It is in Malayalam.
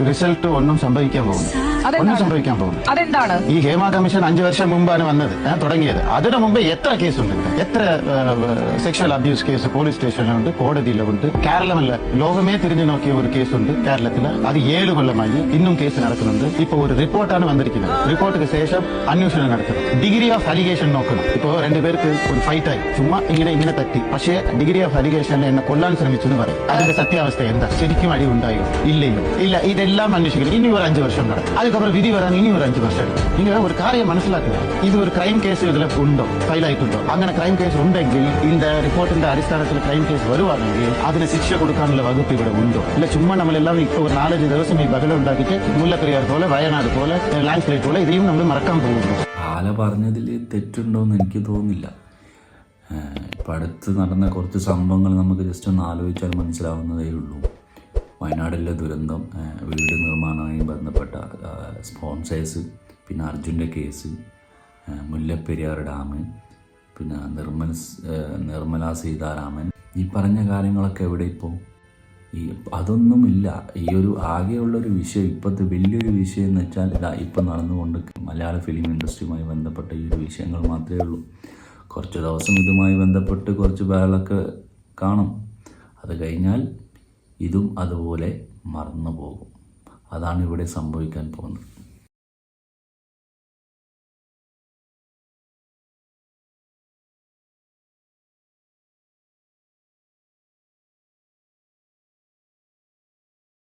റിസൾട്ട് ഒന്നും സംഭവിക്കാൻ പോകുന്നു. അതെന്താണ്? ഈ ഹേമ കമ്മീഷൻ 5 വർഷം മുമ്പാണ് വന്നത്, തുടങ്ങിയത്. അതിനു മുമ്പ് എത്ര കേസുണ്ട്, എത്ര സെക്ഷൽ അബ്യൂസ് കേസ് പോലീസ് സ്റ്റേഷനിലുണ്ട്, കോടതിയിലുണ്ട്. കേരളമല്ല, ലോകമേ തിരിഞ്ഞു നോക്കിയ ഒരു കേസുണ്ട് കേരളത്തില്. അത് 7 കൊല്ലമായി ഇന്നും കേസ് നടക്കുന്നുണ്ട്. ഇപ്പൊ ഒരു റിപ്പോർട്ടാണ് വന്നിരിക്കുന്നത്. റിപ്പോർട്ടിന് ശേഷം അന്വേഷണം നടത്തണം. ഡിഗ്രി ഓഫ് അലിഗേഷൻ നോക്കണം. ഇപ്പോ 2 പേർക്ക് ഒരു ഫൈറ്റ് ആയി, ചുമ്മാ ഇങ്ങനെ തട്ടി. പക്ഷേ ഡിഗ്രി ഓഫ് അലിഗേഷൻ എന്നെ കൊല്ലാൻ ശ്രമിച്ചെന്ന് പറയും. അതിന്റെ സത്യാവസ്ഥ എന്താ? ശരിക്കും അടി ഉണ്ടായോ ഇല്ലയോ? ഇല്ല. ഇതെല്ലാം അന്വേഷിക്കണം. ഇനി ഒരു 5 വർഷം നടക്കും. அதுக்கப்புறம் വിധി വരാൻ ഇനി ഒരു 5 വർഷം. നിങ്ങൾ ഒരു കാര്യം മനസ്സിലാക്കുക, ഇത് ഒരു ക്രൈം കേസ് ഇതിൽ ഉണ്ടോ, ഫയലായിട്ടുണ്ടോ? അങ്ങനെ ക്രൈം കേസ് ഉണ്ടെങ്കിൽ இந்த റിപ്പോർട്ടിന്റെ അടിസ്ഥാനത്തിൽ ക്രൈം കേസ് വരുവാണെങ്കിൽ അതിന് ശിക്ഷ കൊടുക്കാനുള്ള വകുപ്പ് ഇവിടെ ഉണ്ടോ? ഇല്ല ചുമ്മാ നമ്മളെല്ലാം ഇപ്പോൾ ഒരു 4-5 ദിവസം ഈ ബഹളം ഉണ്ടാക്കിയിട്ട് മുല്ലപ്പെരിയാർ പോലെ, വയനാട് പോലെ, ലാൻഡ് സ്ലൈഡ് പോലെ ഇதையும் നമ്മൾ മറക്കാൻ പോകുന്നു. ആല പറഞ്ഞതിൽ തെറ്റുണ്ടോയെന്ന് എനിക്ക് തോന്നുന്നില്ല. ഇപ്പം അടുത്ത് നടന്ന കുറച്ച് സംഭവങ്ങൾ നമുക്ക് ജസ്റ്റ് ഒന്ന് ആലോചിച്ചാൽ മനസ്സിലാവുന്നതേ ഉള്ളൂ. വയനാടിലെ ദുരന്തം, വീട് നിർമ്മാണവുമായി ബന്ധപ്പെട്ട സ്പോൺസേഴ്സ്, പിന്നെ അർജുൻ്റെ കേസ്, മുല്ലപ്പെരിയാർ ഡാം, പിന്നെ നിർമ്മല സീതാരാമൻ, ഈ പറഞ്ഞ കാര്യങ്ങളൊക്കെ എവിടെ ഇപ്പോൾ? അതൊന്നുമില്ല. ഈ ഒരു ആകെയുള്ളൊരു വിഷയം, ഇപ്പോഴത്തെ വലിയൊരു വിഷയം എന്ന് വെച്ചാൽ ഇപ്പം നടന്നുകൊണ്ട് മലയാള ഫിലിം ഇൻഡസ്ട്രിയുമായി ബന്ധപ്പെട്ട ഈ ഒരു വിഷയങ്ങൾ മാത്രമേ ഉള്ളൂ. കുറച്ച് ദിവസം ഇതുമായി ബന്ധപ്പെട്ട് കുറച്ച് ബഹളമൊക്കെ കാണും. അത് കഴിഞ്ഞാൽ ഇതും അതുപോലെ മറന്നു പോകും. അതാണ് ഇവിടെ സംഭവിക്കാൻ പോകുന്നത്.